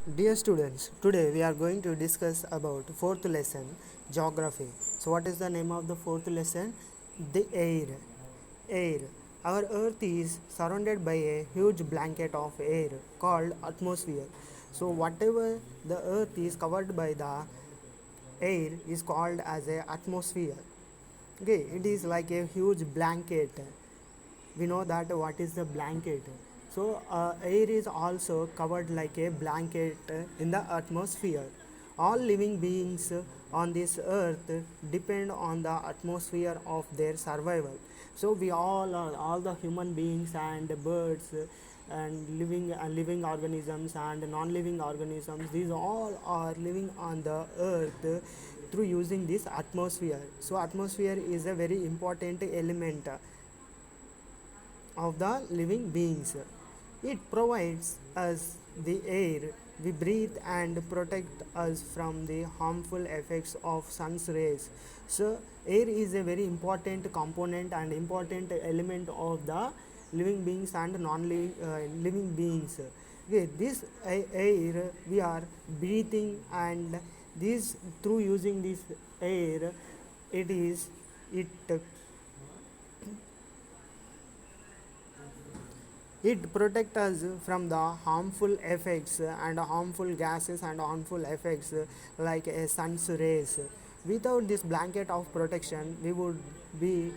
Dear students, today we are going to discuss about fourth lesson, geography. So what is the name of the fourth lesson? The air. Air. Our earth is surrounded by a huge blanket of air called atmosphere. So whatever the earth is covered by the air is called as a atmosphere. Okay, it is like a huge blanket. We know that what is the blanket. So air is also covered like a blanket in the atmosphere. All living beings on this earth depend on the atmosphere of their survival. So we all are, all the human beings and birds and living organisms and non-living organisms, these all are living on the earth through using this atmosphere. So atmosphere is a very important element of the living beings. It provides us the air we breathe and protect us from the harmful effects of sun's rays. So air is a very important component and important element of the living beings and non-living living beings. Okay, this air we are breathing, and this through using this air, it is it it protects us from the harmful effects and harmful gases and harmful effects like a sun's rays. Without this blanket of protection, we would be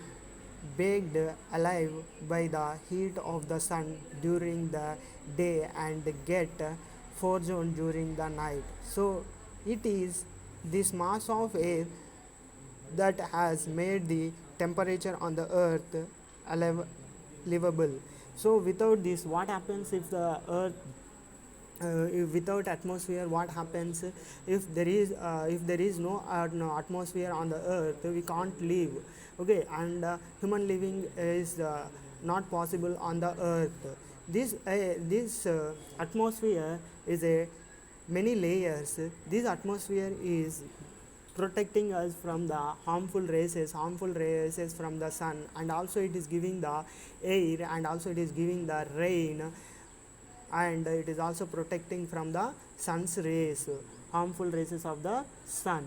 baked alive by the heat of the sun during the day and get frozen during the night. So it is this mass of air that has made the temperature on the earth livable. So without this, what happens if the earth if without atmosphere, what happens if there is no atmosphere on the earth, we can't live. Okay, and human living is not possible on the earth. This atmosphere is a many layers. This atmosphere is protecting us from the harmful rays from the sun, and also it is giving the air, and also it is giving the rain, and it is also protecting from the sun's rays, harmful rays of the sun.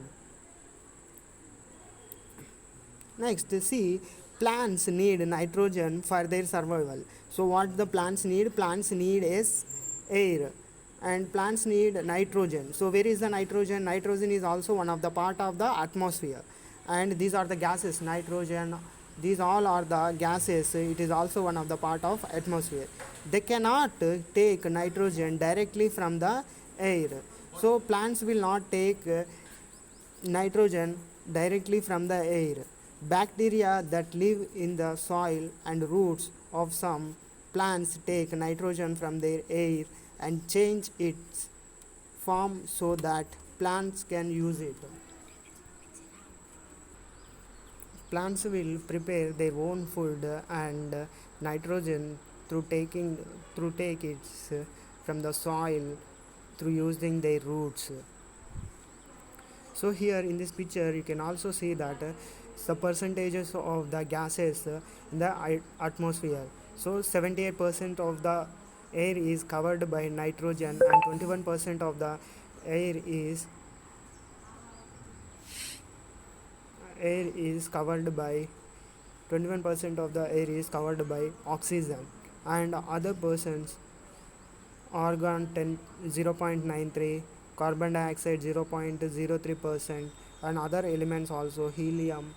Next, see, plants need nitrogen for their survival. So what the plants need? Plants need is air, and plants need nitrogen. So where is the nitrogen? Nitrogen is also one of the part of the atmosphere, and these are the gases. Nitrogen, these all are the gases. It is also one of the part of atmosphere. They cannot take nitrogen directly from the air. So plants will not take nitrogen directly from the air. Bacteria that live in the soil and roots of some plants take nitrogen from their air and change its form so that plants can use it. Plants will prepare their own food and nitrogen through taking through take it from the soil through using their roots. So here in this picture you can also see that the percentages of the gases in the atmosphere. So 78% of the air is covered by nitrogen, and 21% of the air is covered by 21% of the air is covered by oxygen, and other persons argon 0.93, carbon dioxide 0.03%, and other elements also helium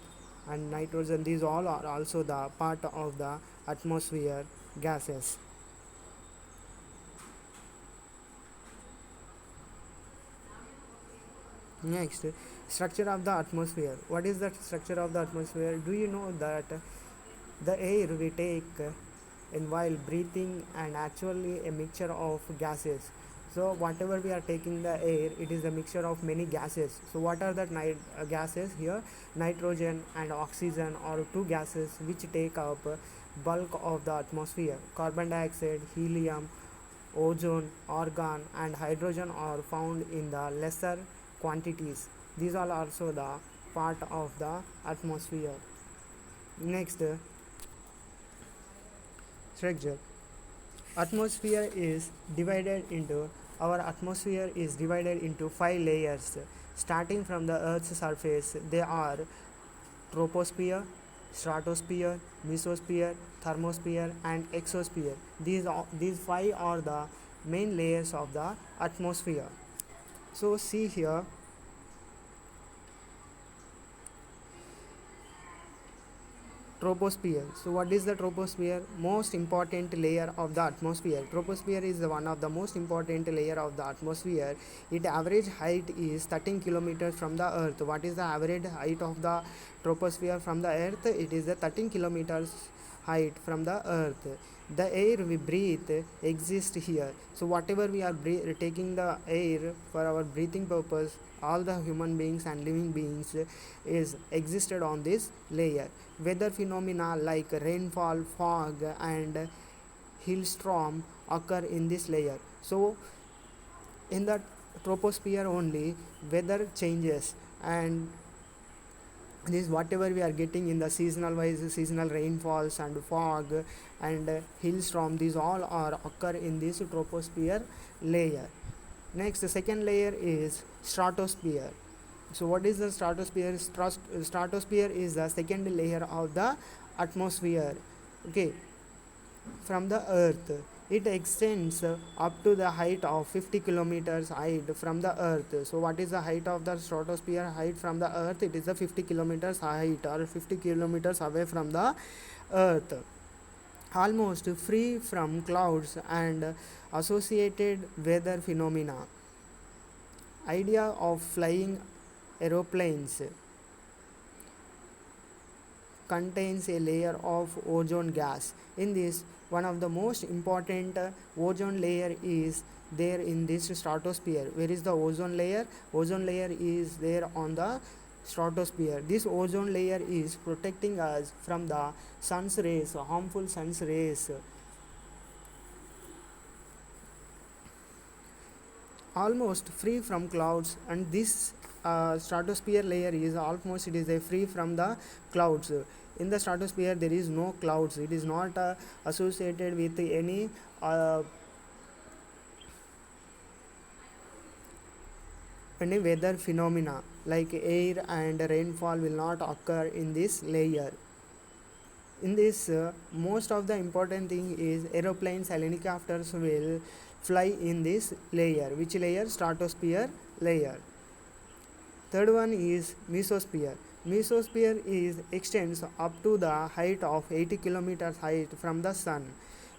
and nitrogen, these all are also the part of the atmosphere gases. Next, structure of the atmosphere. What is the structure of the atmosphere? Do you know that the air we take in while breathing and actually a mixture of gases? So whatever we are taking the air, it is a mixture of many gases. So what are the gases here? Nitrogen and oxygen are two gases which take up bulk of the atmosphere. Carbon dioxide, helium, ozone, argon, and hydrogen are found in the lesser quantities. These are also the part of the atmosphere. Next, structure. Atmosphere is divided into our atmosphere is divided into 5 layers. Starting from the Earth's surface, they are troposphere, stratosphere, mesosphere, thermosphere, and exosphere. These five are the main layers of the atmosphere. So see here, troposphere. So what is the troposphere? Most important layer of the atmosphere. Troposphere is one of the most important layer of the atmosphere. Its average height is 13 kilometers from the earth. What is the average height of the troposphere from the earth? It is the 13 kilometers height from the earth. The air we breathe exists here. So whatever we are taking the air for our breathing purpose, all the human beings and living beings is existed on this layer. Weather phenomena like rainfall, fog, and hailstorm occur in this layer. So in the troposphere only weather changes, and this whatever we are getting in the seasonal wise, seasonal rainfalls and fog and hailstorm, these all are occur in this troposphere layer. Next, the second layer is stratosphere. So what is the stratosphere? Stratosphere is the second layer of the atmosphere, okay, from the earth. It extends up to the height of 50 kilometers height from the earth. So what is the height of the stratosphere height from the earth? It is the 50 kilometers height, or 50 kilometers away from the earth, almost free from clouds and associated weather phenomena. Idea of flying aeroplanes contains a layer of ozone gas. In this, one of the most important ozone layer is there in this stratosphere. Where is the ozone layer? Ozone layer is there on the stratosphere. This ozone layer is protecting us from the sun's rays, harmful sun's rays. Almost free from clouds, and this stratosphere layer is almost, it is a free from the clouds. In the stratosphere there is no clouds. It is not associated with uh, any weather phenomena like air and rainfall will not occur in this layer. In this, most of the important thing is aeroplanes and helicopters will fly in this layer. Which layer? Stratosphere layer. Third one is mesosphere. Mesosphere is extends up to the height of 80 kilometers height from the sun.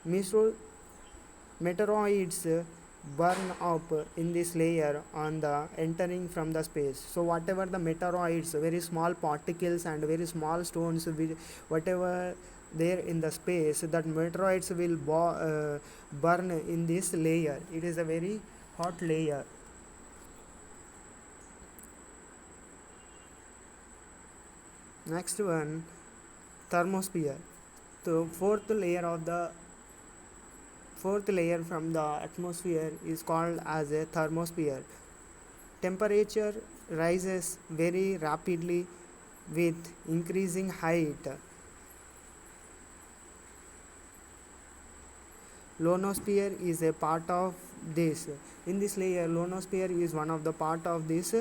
Meso meteoroids burn up in this layer on the entering from the space. So whatever the meteoroids, very small particles and very small stones, whatever there in the space, that meteoroids will burn in this layer. It is a very hot layer. Next one, thermosphere. The fourth layer from the atmosphere is called as a thermosphere. Temperature rises very rapidly with increasing height. Ionosphere is a part of this. In this layer, ionosphere is one of the part of this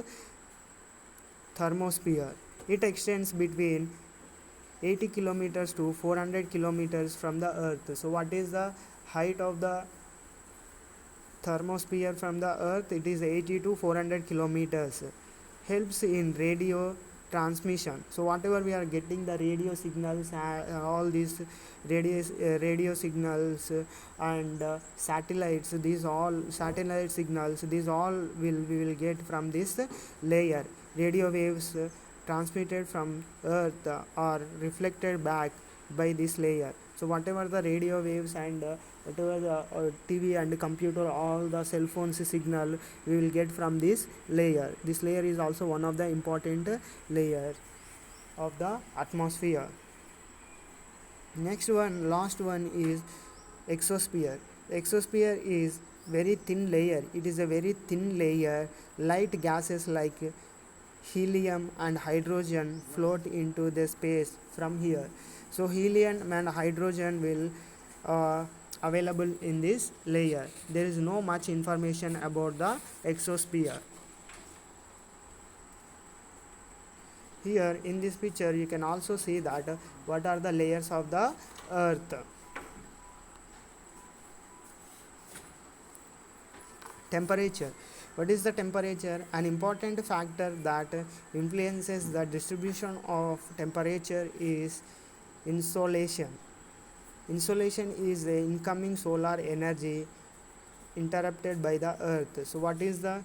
thermosphere. It extends between 80 kilometers to 400 kilometers from the earth. So what is the height of the thermosphere from the earth? It is 80 to 400 kilometers. Helps in radio transmission. So whatever we are getting the radio signals, all these radio signals and satellites, these all satellite signals, these all we will get from this layer. Radio waves transmitted from earth are reflected back by this layer. So whatever the radio waves and whatever the TV and computer, all the cell phones signal, we will get from this layer. This layer is also one of the important layer of the atmosphere. Next one, last one is exosphere. Exosphere is very thin layer. It is a very thin layer. Light gases like helium and hydrogen float into the space from here. So helium and hydrogen will available in this layer. There is no much information about the exosphere. Here in this picture you can also see that what are the layers of the earth. Temperature. What is the temperature? An important factor that influences the distribution of temperature is insolation. Insolation is the incoming solar energy interrupted by the earth. So what is the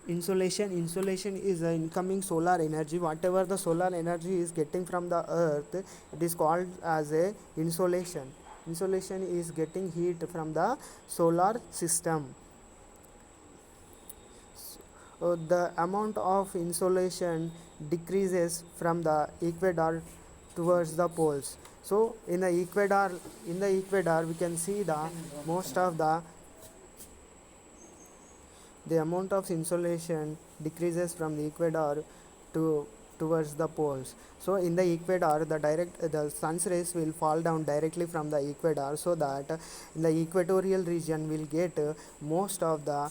insolation? Insolation is the incoming solar energy. Whatever the solar energy is getting from the earth, it is called as a insolation. Insolation is getting heat from the solar system. The amount of insolation decreases from the equator towards the poles. So in the equator we can see the most of the amount of insolation decreases from the equator to towards the poles. So in the equator the sun's rays will fall down directly from the equator, so that in the equatorial region will get most of the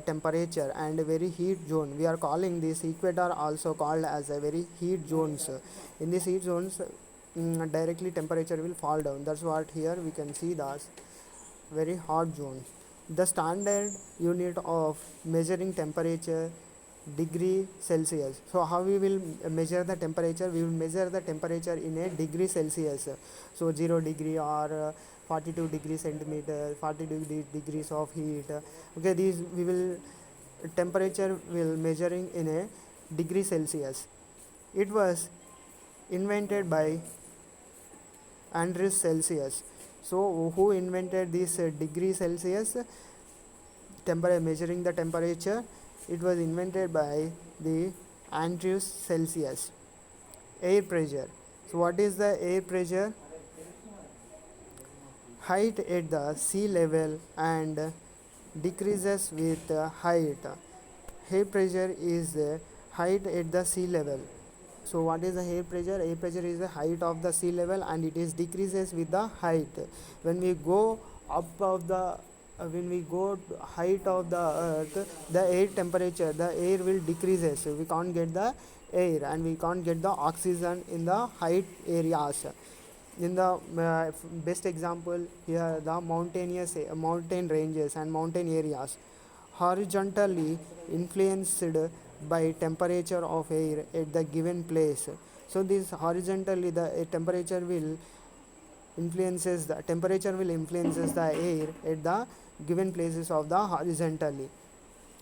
temperature and very heat zone. We are calling this equator also called as a very heat zones. In these heat zones, directly temperature will fall down. That's what here we can see the very hot zones. The standard unit of measuring temperature, degree Celsius. So how we will measure the temperature? We will measure the temperature in a degree Celsius. So 0 degree or 42 degrees centimeter, 42 degrees of heat. Okay, these we will temperature will measuring in a degree Celsius. It was invented by Andreas Celsius. So who invented this degree Celsius temperature, measuring the temperature? It was invented by the Andreas Celsius. Air pressure. So what is the air pressure? Height at the sea level and decreases with height. Air pressure is height at the sea level. So what is the air pressure? Air pressure is the height of the sea level and it is decreases with the height. When we go up of the when we go height of the earth, the air temperature, the air will decreases. So we can't get the air and we can't get the oxygen in the height areas. In the best example here, the mountain ranges and mountain areas horizontally influenced by temperature of air at the given place. So this horizontally the temperature will influences the air at the given places of the horizontally.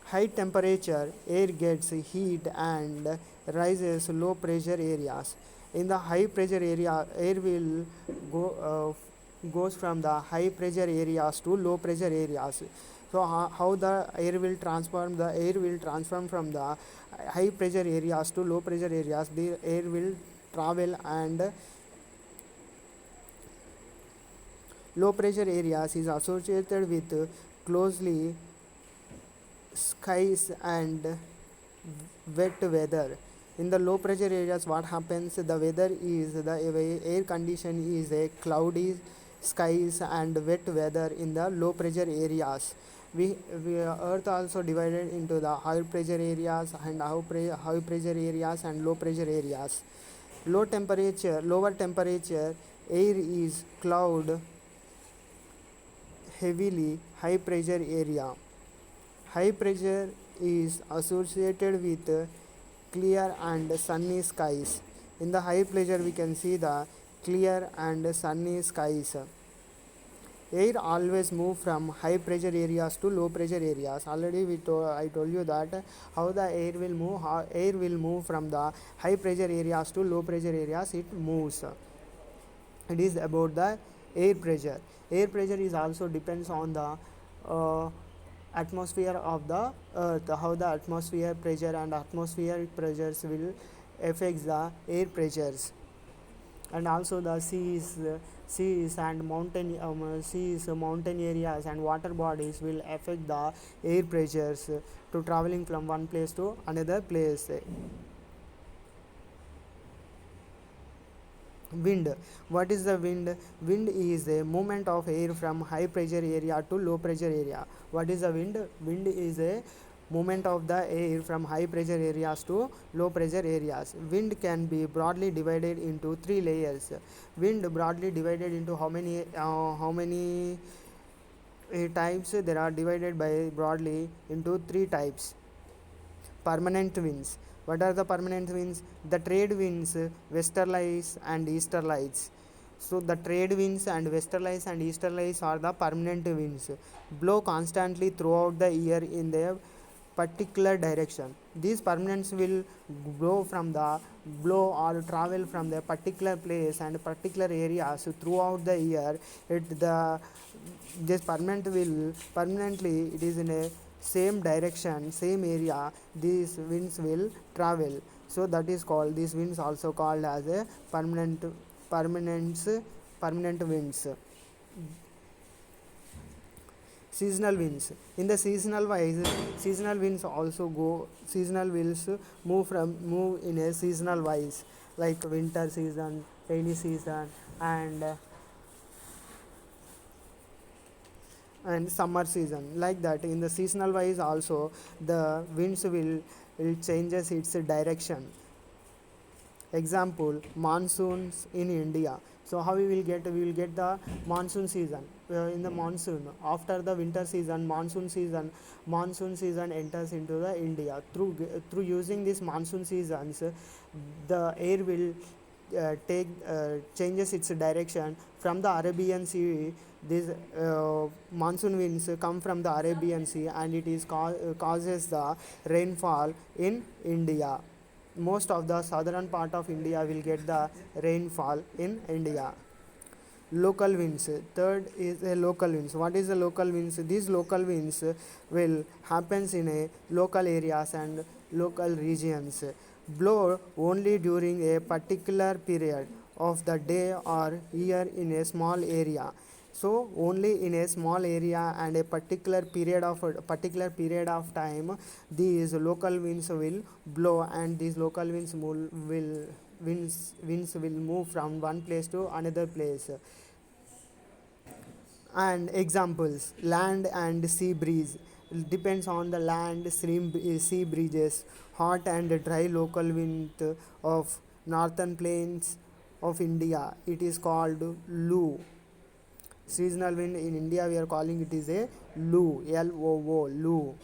High temperature air gets heat and rises low pressure areas. In the high pressure area, air will goes from the high pressure areas to low pressure areas. So how the air will transform? The air will transform from the high pressure areas to low pressure areas. The air will travel, and low pressure areas is associated with closely skies and wet weather. In the low pressure areas, what happens? The weather is the air condition is a cloudy skies and wet weather in the low pressure areas. We earth also divided into the high pressure areas and high pressure areas and low pressure areas. Lower temperature air is cloud heavily high pressure area. High pressure is associated with clear and sunny skies. In the high pressure we can see the clear and sunny skies. Air always move from high pressure areas to low pressure areas. Already I told you that how the air will move. How air will move from the high pressure areas to low pressure areas. It moves. It is about the air pressure. Air pressure is also depends on the atmosphere of the earth, how the atmosphere pressure and atmospheric pressures will affect the air pressures. And also the seas and mountain areas and water bodies will affect the air pressures to traveling from one place to another place. Wind. What is the wind? Wind is a movement of air from high pressure area to low pressure area. What is the wind? Wind is a movement of the air from high pressure areas to low pressure areas. Wind can be broadly divided into three layers. Wind broadly divided into how many types? There are divided by broadly into three types. Permanent winds. What are the permanent winds? The trade winds, westerlies and easterlies. So the trade winds and westerlies and easterlies are the permanent winds, blow constantly throughout the year in their particular direction. These permanents will blow or travel from the particular place and particular areas throughout the year. This permanent will permanently, it is in a same direction, same area, these winds will travel. So that is called, these winds also called as a permanents permanent winds. Seasonal winds. In the seasonal wise, seasonal winds also go, seasonal winds move in a seasonal wise, like winter season, rainy season, and summer season, like that. In the seasonal wise also, the winds will changes its direction. Example, monsoons in India. So how we will get the monsoon season. In the monsoon, after the winter season, monsoon season enters into the India. Through using these monsoon seasons, the air will take changes its direction from the Arabian Sea. These monsoon winds come from the Arabian Sea, and it is causes the rainfall in India. Most of the southern part of India will get the rainfall in India. Local winds. Third is a local winds. What is the local winds? These local winds will happens in a local areas and local regions, blow only during a particular period of the day or year in a small area. So only in a small area and a particular period of time, these local winds will blow, and these local winds will move from one place to another place. And examples, land and sea breeze. Depends on the land, sea breezes. Hot and dry local wind of northern plains of India, it is called Lu. Seasonal wind in India, we are calling it is a Lu. Lu.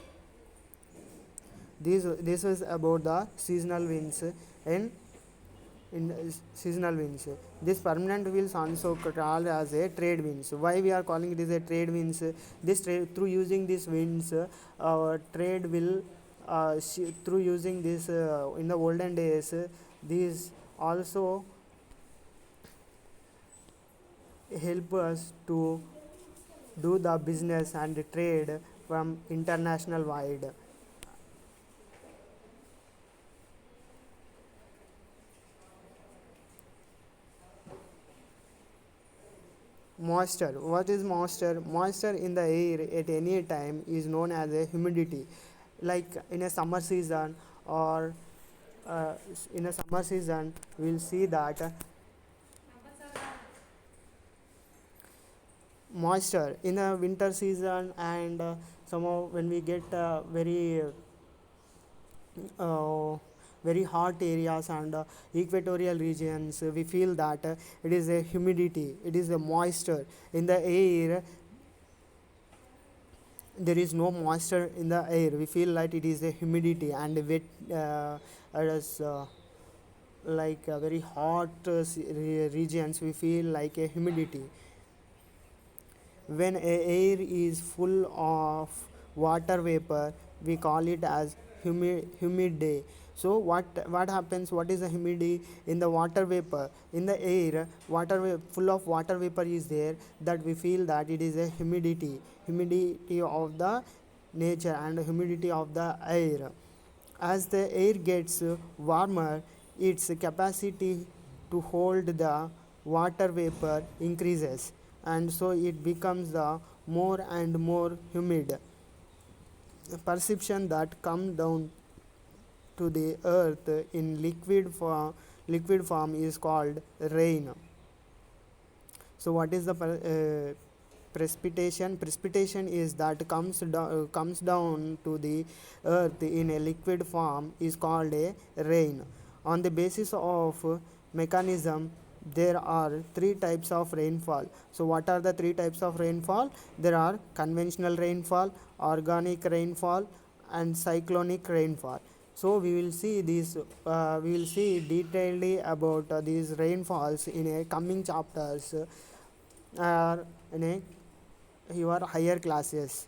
This is about the seasonal winds. In seasonal winds, this permanent winds also called as a trade winds. Why we are calling it as a trade winds? This trade, through using these winds, trade will through using this in the olden days, these also help us to do the business and trade from international wide. Moisture. What is moisture? Moisture in the air at any time is known as a humidity. Like in a summer season, or in a summer season, we'll see that moisture in a winter season, and somehow when we get uh, very hot areas and equatorial regions, we feel that it is a humidity, it is a moisture in the air. There is no moisture in the air, we feel like it is a humidity and wet. It is like very hot regions, we feel like a humidity. When air is full of water vapor, we call it as humid day. So what happens? What is the humidity? In the water vapor in the air, full of water vapor is there, that we feel that it is a humidity of the nature and humidity of the air. As the air gets warmer, its capacity to hold the water vapor increases, and so it becomes the more and more humid. Perception that come down to the earth in liquid form, liquid form is called rain. So what is the precipitation? Precipitation is that comes down to the earth in a liquid form is called a rain. On the basis of mechanism, there are three types of rainfall. So what are the three types of rainfall? There are conventional rainfall, organic rainfall, and cyclonic rainfall. So we will see detailedly about these rainfalls in a coming chapters, in a your higher classes.